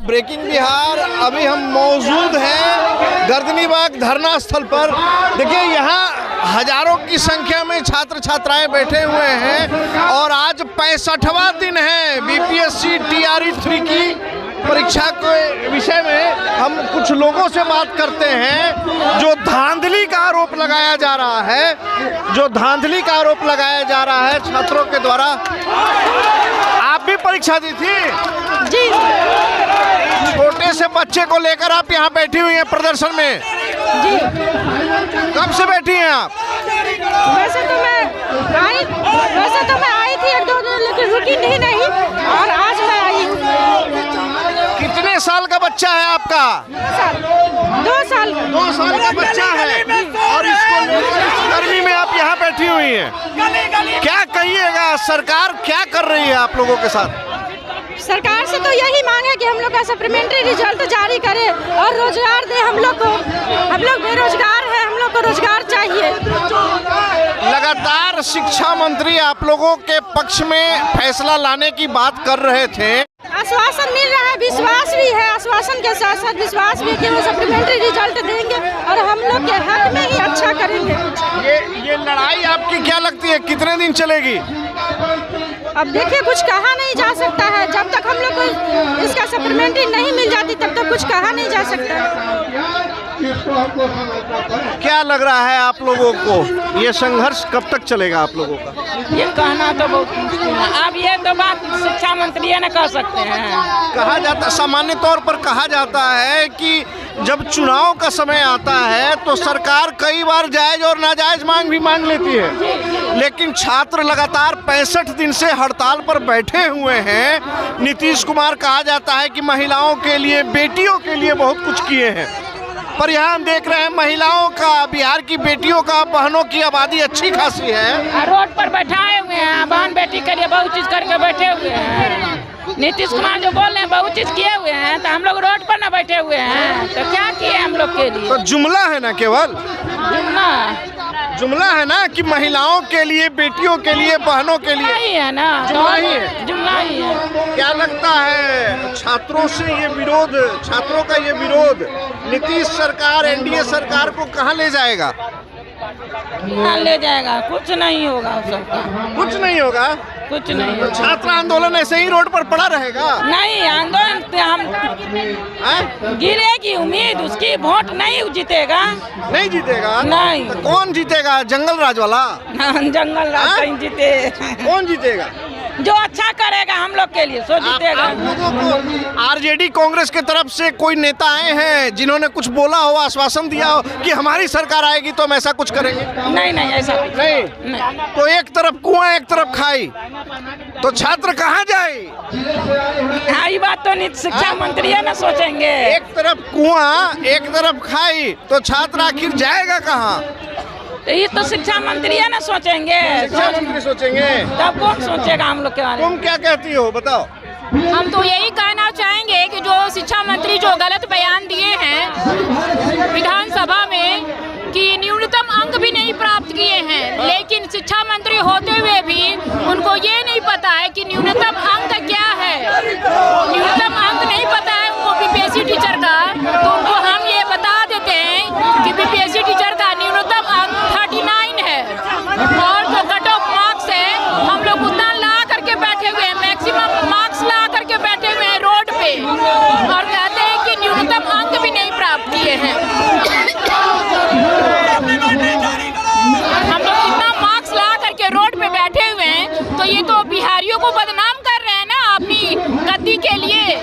Breaking Bihar, अभी हम मौजूद हैं गर्दनीबाग धरना स्थल पर। देखिए यहाँ हजारों की संख्या में छात्र छात्राएं बैठे हुए हैं और आज 65वां दिन है बीपीएससी टीआरई 3 की परीक्षा के विषय में। हम कुछ लोगों से बात करते हैं। जो धांधली का आरोप लगाया जा रहा है, जो धांधली का आरोप लगाया जा रहा है छात्रों के द्वारा। आप भी परीक्षा दी थी? जी। छोटे से बच्चे को लेकर आप यहाँ बैठी हुई हैं प्रदर्शन में? जी। कब से बैठी हैं आप? वैसे तो मैं आई थी 1-2 दिन, लेकिन रुकी नहीं और आज मैं आई हूँ। कितने साल का बच्चा है आपका? 2 साल। 2 साल का बच्चा है और इसको गर्मी में आप यहाँ बैठी हुई हैं। क्या कहिएगा, सरकार क्या कर रही है आप लोगों के साथ? सरकार से तो यही मांग है कि हम लोग का सप्लीमेंट्री रिजल्ट जारी करे और रोजगार दे हम लोग को। हम लोग बेरोजगार हैं, हम लोग को रोजगार चाहिए। लगातार शिक्षा मंत्री आप लोगों के पक्ष में फैसला लाने की बात कर रहे थे। आश्वासन मिल रहा है, विश्वास भी है, आश्वासन के साथ साथ विश्वास भी है कि वो सप्लीमेंट्री रिजल्ट देंगे और हम लोग के हक में ही अच्छा करेंगे। ये लड़ाई आपकी क्या लगती है, कितने दिन चलेगी? अब देखिए, कुछ कहा नहीं जा सकता है। जब तक हम लोग को इसका सप्लीमेंट्री नहीं मिल जाती तब तक कुछ कहा नहीं जा सकता। क्या लग रहा है आप लोगों को, ये संघर्ष कब तक चलेगा आप लोगों का? ये कहना तो बहुत मुश्किल है। अब ये तो बात शिक्षा मंत्री ने कह सकते हैं। कहा जाता, सामान्य तौर पर कहा जाता है कि जब चुनाव का समय आता है तो सरकार कई बार जायज और नाजायज मांग भी मांग लेती है, लेकिन छात्र लगातार 65 दिन से हड़ताल पर बैठे हुए हैं। नीतीश कुमार कहा जाता है कि महिलाओं के लिए, बेटियों के लिए बहुत कुछ किए हैं, पर यहाँ हम देख रहे हैं महिलाओं का, बिहार की बेटियों का, बहनों की आबादी अच्छी खासी है। रोड पर बैठाए हुए हैं, बहन बेटी के लिए बहुत चीज करके बैठे हुए हैं। नीतीश कुमार जो बोल रहे हैं बहुत चीज किए हुए हैं, तो हम लोग रोड पर ना बैठे हुए हैं तो क्या किए हम लोग के लिए? तो जुमला है ना, केवल जुमला है ना कि महिलाओं के लिए, बेटियों के लिए, बहनों के लिए ही है ना, जुमला ही है। जुमला ही है। क्या लगता है छात्रों से ये विरोध, छात्रों का ये विरोध नीतीश सरकार, एनडीए सरकार को कहाँ ले जाएगा? कहाँ ले जाएगा? कुछ नहीं होगा सबका। कुछ नहीं होगा? कुछ नहीं तो छात्र आंदोलन ऐसे ही रोड पर पड़ा रहेगा? नहीं, आंदोलन पे हम गिरेगी उम्मीद उसकी, वोट नहीं जीतेगा। नहीं जीतेगा? नहीं। तो कौन जीतेगा? जंगल राज वाला? जंगल राज कहीं जीते। कौन जीतेगा? जो अच्छा करेगा हम लोग के लिए सो जीतेगा। आरजेडी कांग्रेस के तरफ से कोई नेता आए हैं जिन्होंने कुछ बोला हो, आश्वासन दिया हो कि हमारी सरकार आएगी तो हम ऐसा कुछ करेंगे? नहीं नहीं, ऐसा नहीं। तो एक तरफ कुआं, एक तरफ खाई, तो छात्र कहाँ जाए? ये बात तो शिक्षा मंत्री है ना सोचेंगे। एक तरफ कुआं, एक तरफ खाई, तो छात्र आखिर जाएगा कहाँ? ये तो शिक्षा मंत्री है ना सोचेंगे। शिक्षा मंत्री सोचेंगे, तब कौन सोचेगा हम लोग के बारे में? तुम क्या कहती हो, बताओ। हम तो यही कहना चाहेंगे कि जो शिक्षा मंत्री जो गलत बयान दिए हैं विधानसभा में कि न्यूनतम अंक भी नहीं प्राप्त किए हैं, लेकिन शिक्षा मंत्री होते हुए भी उनको ये नहीं पता है कि न्यूनतम अंक क्या है। न्यूनतम अंक नहीं पता है उनको बीपीएससी टीचर का, तो उनको हम ये बता देते हैं कि बीपीएससी टीचर का न्यूनतम अंक 39 है और जो कट ऑफ मार्क्स है हम लोग उतना ला करके बैठे हुए हैं, मैक्सिमम मार्क्स ला करके बैठे हुए हैं रोड पे और कहते हैं कि न्यूनतम अंक भी नहीं प्राप्त किए हैं। हम लोग इतना मार्क्स ला करके रोड पे बैठे हुए हैं, तो ये तो बिहारियों को बदनाम कर रहे हैं ना अपनी गद्दी के लिए,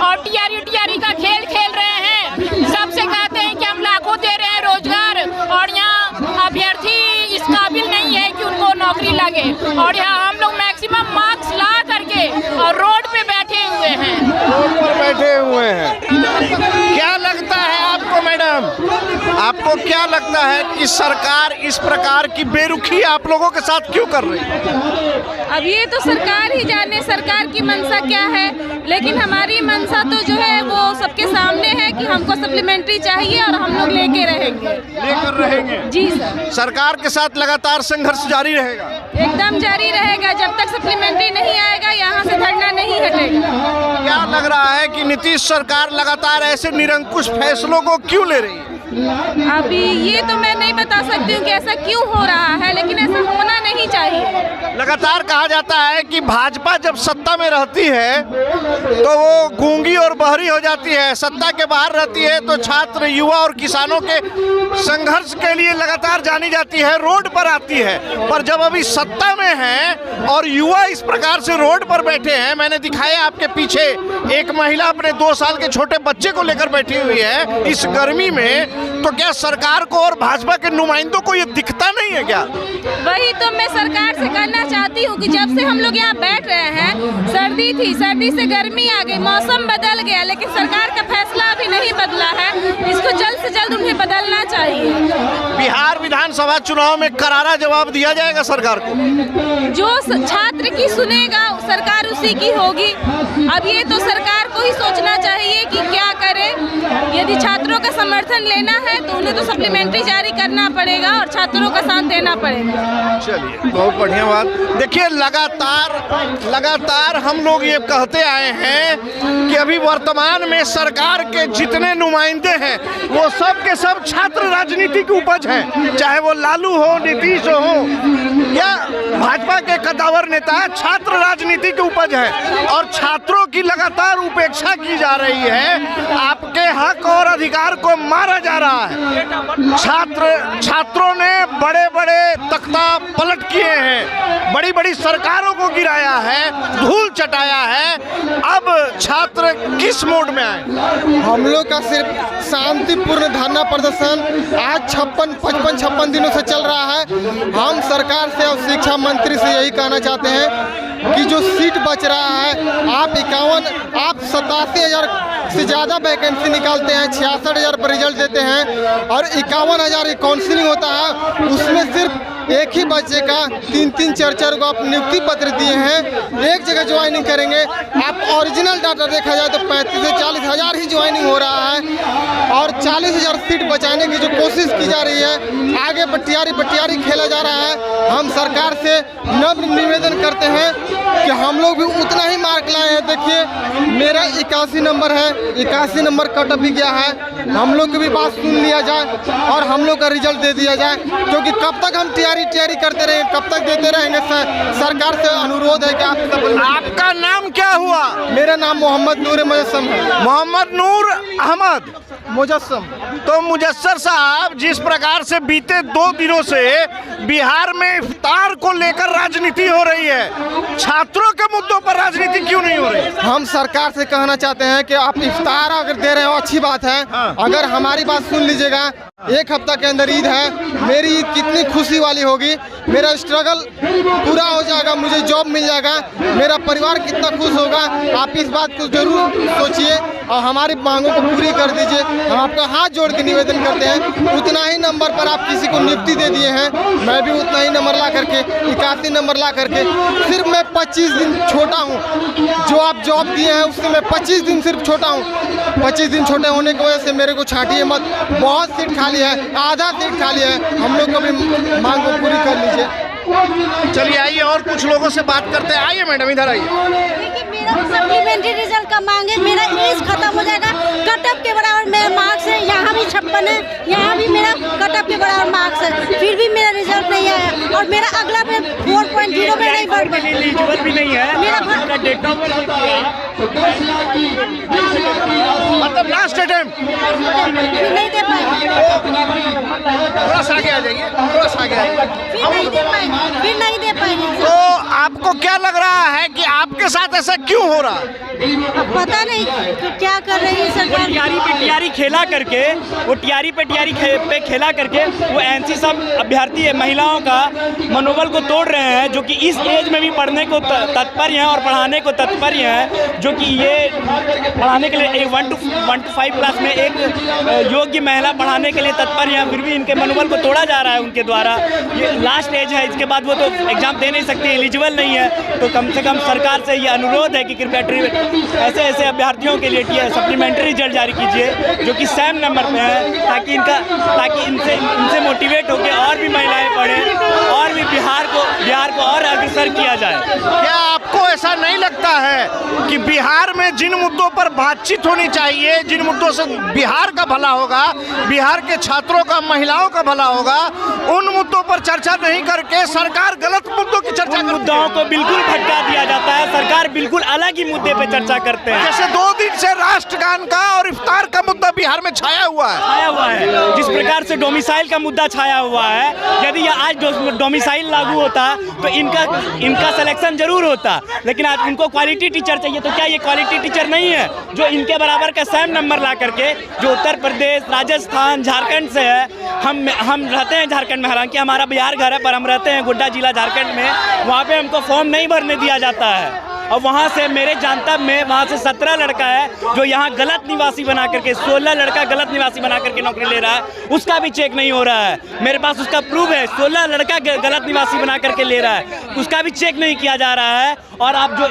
और टीआरई का खेल खेल रहे हैं। सबसे कहते हैं कि हम लाखों दे रहे हैं रोजगार और यहाँ अभ्यर्थी इस काबिल नहीं है कि उनको नौकरी लगे, और यहाँ हम लोग मैक्सिमम मार्क्स ला करके और रोड पे बैठे हुए हैं। रोड पर बैठे हुए हैं। क्या लगता है आपको मैडम? आपको क्या लगता है कि सरकार इस प्रकार की बेरुखी आप लोगों के साथ क्यों कर रही है? अब ये तो सरकार ही जाने सरकार की मंशा क्या है, लेकिन हमारी मंशा तो जो है वो सबके सामने है कि हमको सप्लीमेंट्री चाहिए और हम लोग लेके रहेंगे। जी सर। सरकार के साथ लगातार संघर्ष जारी रहेगा? एकदम जारी रहेगा, जब तक सप्लीमेंट्री नहीं आएगा यहाँ से धरना नहीं हटेगा। क्या लग रहा है कि नीतीश सरकार लगातार ऐसे निरंकुश फैसलों को क्यों ले रही है? अभी ये तो मैं नहीं बता सकती हूँ कि ऐसा क्यों हो रहा है, लेकिन ऐसा होना नहीं चाहिए। लगातार कहा जाता है कि भाजपा जब सत्ता में रहती है तो वो गूंगी और बहरी हो जाती है, सत्ता के बाहर रहती है तो छात्र, युवा और किसानों के संघर्ष के लिए लगातार जानी जाती है, रोड पर आती है। पर जब अभी सत्ता में है और युवा इस प्रकार से रोड पर बैठे हैं, मैंने दिखाया आपके पीछे एक महिला अपने 2 साल के छोटे बच्चे को लेकर बैठी हुई है इस गर्मी में, तो क्या सरकार को और भाजपा के नुमाइंदों को ये दिखता नहीं है क्या? वही तो मैं सरकार से कहना चाहती हूँ कि जब से हम लोग यहाँ बैठ रहे हैं, सर्दी थी, सर्दी से गर्मी आ गई, मौसम बदल गया, लेकिन सरकार का फैसला अभी नहीं बदला है। इसको जल्द से जल्द उन्हें बदलना चाहिए। बिहार विधानसभा चुनाव में करारा जवाब दिया जाएगा सरकार को? जो छात्र की सुनेगा सरकार उसी की होगी। अब ये तो सरकार को ही सोचना चाहिए कि क्या करे। यदि छात्रों का समर्थन लेना है तो उन्हें तो सप्लीमेंट्री जारी करना पड़ेगा और छात्रों का साथ देना पड़ेगा। चलिए, बहुत बढ़िया बात। देखिए, लगातार हम लोग ये कहते आए हैं कि अभी वर्तमान में सरकार के जितने नुमाइंदे हैं वो सब के सब छात्र राजनीति की उपज हैं, चाहे वो लालू हो, नीतीश हो या भाजपा के कद्दावर नेता, छात्र राजनीति की उपज है और छात्रों की लगातार उपेक्षा की जा रही है। आपके हक और अधिकार को मारा जा रहा है। छात्रों ने बड़े बड़े तख्ता पलट किए हैं, बड़ी बड़ी सरकारों को गिराया है, धूल चटाया है। अब छात्र किस मोड में आए? हम लोग का सिर्फ शांतिपूर्ण धरना प्रदर्शन आज 56 दिनों से चल रहा है। हम सरकार से और शिक्षा मंत्री से यही कहना चाहते हैं कि जो सीट बच रहा है, आप 87,000 से ज़्यादा वैकेंसी निकालते हैं, 66,000 पर रिजल्ट देते हैं और 51,000 की काउंसलिंग होता है, उसमें सिर्फ एक ही बच्चे का 3-3, 4-4 को आप नियुक्ति पत्र दिए हैं, एक जगह ज्वाइनिंग करेंगे। आप ओरिजिनल डाटा देखा जाए तो 35 से 40,000 ही ज्वाइनिंग हो रहा है और 40,000 सीट बचाने की जो कोशिश की जा रही है, आगे बटियारी खेला जा रहा है। हम सरकार से नम्र निवेदन करते हैं कि हम लोग भी उतना ही मार्क लाए हैं। देखिए, मेरा 81 नंबर है, 81 नंबर कट भी गया है। हम लोग की भी बात सुन लिया जाए और हम लोग का रिजल्ट दे दिया जाए, क्योंकि कब तक हम तैयारी करते रहेंगे, कब तक देते रहेंगे। सरकार से अनुरोध है कि आपका नाम क्या हुआ? मेरा नाम मोहम्मद नूर मुजस्सम है। मोहम्मद नूर अहमद मुजस्सम। तो मुजस्सर साहब, जिस प्रकार से बीते 2 दिनों से बिहार में इफ्तार को लेकर राजनीति हो रही है, छात्रों के मुद्दों पर राजनीति क्यों नहीं हो रही? हम सरकार से कहना चाहते हैं कि आप इफ्तार अगर दे रहे हो अच्छी बात है, अगर हमारी बात सुन लीजिएगा, 1 हफ्ता के अंदर ईद है। मेरी ईद कितनी खुशी वाली होगी, मेरा स्ट्रगल पूरा हो जाएगा, मुझे जॉब मिल जाएगा, मेरा परिवार कितना खुश होगा। आप इस बात को जरूर सोचिए और हमारी मांगों को पूरी कर दीजिए। हम आपका हाथ जोड़ के निवेदन करते हैं। उतना ही नंबर पर आप किसी को नियुक्ति दे दिए हैं, मैं भी उतना ही नंबर ला करके 81 नंबर ला करके सिर्फ मैं 25 दिन छोटा हूँ। जो आप जॉब दिए हैं उससे मैं 25 दिन सिर्फ छोटा हूँ। 25 दिन छोटे होने की वजह से मेरे को छाटिए मत। बहुत सीट खाली है, आधा सीट खाली है, हम लोग को भी मांग को पूरी कर लीजिए। चलिए, आइए और कुछ लोगों से बात करते हैं। आइए मैडम, इधर आइए। देखिए, मेरा सप्लीमेंट्री रिजल्ट का मांग है, मेरा एज खत्म हो जाएगा, कटअप के बराबर मेरा मार्क्स है। यहाँ भी 56 है, यहाँ भी मेरा कटअप के बराबर मार्क्स है, फिर भी मेरा रिजल्ट नहीं आया और मेरा अगला में 4.0 में नहीं बढ़ पाया। एलिजिबल भी नहीं है, मेरा डेट ऑफ मतलब लास्ट अटेम्प्ट फिर नहीं दे पाएंगे, थोड़ा सा आगे आ जाइए, थोड़ा सा आगे आइए। फिर नहीं दे पाएंगे, फिर नहीं दे पाएंगे। तो आपको क्या लग रहा है कि आपके साथ ऐसा क्यों हो रहा है? अब पता नहीं क्या कर रही है सरकार। टियारी पे टियारी खेला करके, वो टियारी पे टियारी पे खेला करके वो एनसी सब अभ्यर्थी है, महिलाओं का मनोबल को तोड़ रहे हैं, जो कि इस एज में भी पढ़ने को तत्पर हैं और पढ़ाने को तत्पर हैं, जो कि ये पढ़ाने के लिए 1 to 5 क्लास में एक योग्य महिला पढ़ा पढ़ाने के लिए तत्पर हैं, फिर भी इनके मनोबल को तोड़ा जा रहा है उनके द्वारा। ये लास्ट एज है, इसके बाद वो तो एग्ज़ाम दे नहीं सकती, एलिजिबल नहीं है। तो कम से कम सरकार से ये अनुरोध है कि कृपया ऐसे ऐसे अभ्यर्थियों के लिए सप्लीमेंट्री रिजल्ट जारी कीजिए जो कि सेम नंबर पे है, ताकि इनसे मोटिवेट होकर और भी महिलाएं पढ़ें और भी बिहार को और अग्रसर किया जाए। क्या आपको ऐसा नहीं लगता है कि बिहार में जिन मुद्दों पर बातचीत होनी चाहिए, जिन मुद्दों से बिहार का भला होगा, बिहार के छात्रों का, महिलाओं का भला होगा, उन मुद्दों पर चर्चा नहीं करके सरकार गलत मुद्दों की चर्चा करती है? मुद्दाओं को बिल्कुल भटका दिया जाता है, सरकार बिल्कुल अलग ही मुद्दे पे चर्चा करते हैं। जैसे 2 दिन से राष्ट्रगान का और इफ्तार का मुद्दा बिहार में छाया हुआ है। जिस प्रकार से डोमिसाइल का मुद्दा छाया हुआ है, यदि आज डोमिसाइल लागू होता तो इनका सिलेक्शन जरूर होता, लेकिन आज उनको क्वालिटी टीचर चाहिए। तो क्या ये क्वालिटी टीचर नहीं है जो इनके बराबर का सेम नंबर ला करके, जो उत्तर प्रदेश, राजस्थान, झारखंड से है? हम रहते हैं झारखंड में, हालांकि हमारा बिहार घर है, पर हम रहते हैं गोड्डा जिला झारखंड में। वहाँ पे हमको फॉर्म नहीं भरने दिया जाता है, और वहाँ से मेरे जानता में वहाँ से 17 लड़का है जो यहाँ गलत निवासी बना करके, 16 लड़का गलत निवासी बना करके नौकरी ले रहा है, उसका भी चेक नहीं हो रहा है। मेरे पास उसका प्रूफ है, 16 लड़का गलत निवासी बना करके ले रहा है, उसका भी चेक नहीं किया जा रहा है। और आप जो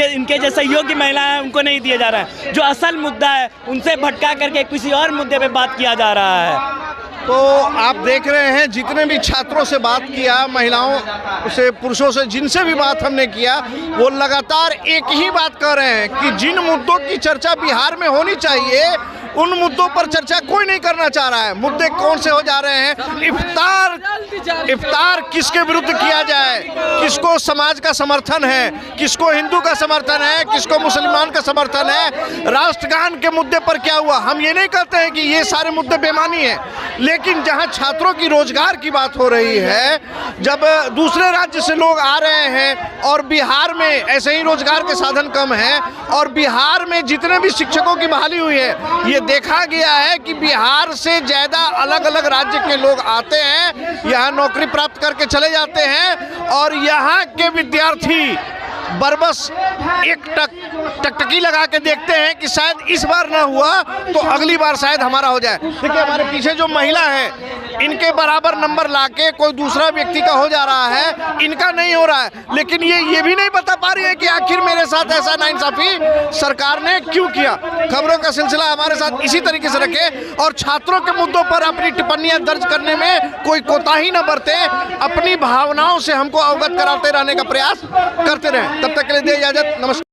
इनके जैसे योग्य महिलाएं हैं उनको नहीं दिया जा रहा है। जो असल मुद्दा है उनसे भटका करके किसी और मुद्दे पे बात किया जा रहा है। तो आप देख रहे हैं, जितने भी छात्रों से बात किया, महिलाओं से, पुरुषों से, जिनसे भी बात हमने किया, वो लगातार एक ही बात कर रहे हैं कि जिन मुद्दों की चर्चा बिहार में होनी चाहिए, उन मुद्दों पर चर्चा कोई नहीं करना चाह रहा है। मुद्दे कौन से हो जा रहे हैं? इफ्तार किसके विरुद्ध किया जाए, किसको समाज का समर्थन है, किसको हिंदू का समर्थन है, किसको मुसलमान का समर्थन है, राष्ट्रगान के मुद्दे पर क्या हुआ? हम ये नहीं कहते हैं कि ये सारे मुद्दे बेमानी हैं, लेकिन जहां छात्रों की रोजगार की बात हो रही है, जब दूसरे राज्य से लोग आ रहे हैं और बिहार में ऐसे ही रोजगार के साधन कम हैं, और बिहार में जितने भी शिक्षकों की बहाली हुई है, ये देखा गया है कि बिहार से ज़्यादा अलग अलग राज्य के लोग आते हैं, यहाँ नौकरी प्राप्त करके चले जाते हैं, और यहाँ के विद्यार्थी बरबस एक टकटकी लगा के देखते हैं कि शायद इस बार ना हुआ तो अगली बार शायद हमारा हो जाए। देखिए, हमारे पीछे जो महिला है, इनके बराबर नंबर लाके कोई दूसरा व्यक्ति का हो जा रहा है, इनका नहीं हो रहा है, लेकिन ये भी नहीं बता पा रही है कि आखिर मेरे साथ ऐसा नाइंसाफी सरकार ने क्यों किया। खबरों का सिलसिला हमारे साथ इसी तरीके से रखें, और छात्रों के मुद्दों पर अपनी टिप्पणियां दर्ज करने में कोई कोताही न बरते, अपनी भावनाओं से हमको अवगत कराते रहने का प्रयास करते रहें। तब तक के लिए दे इजाजत, नमस्कार।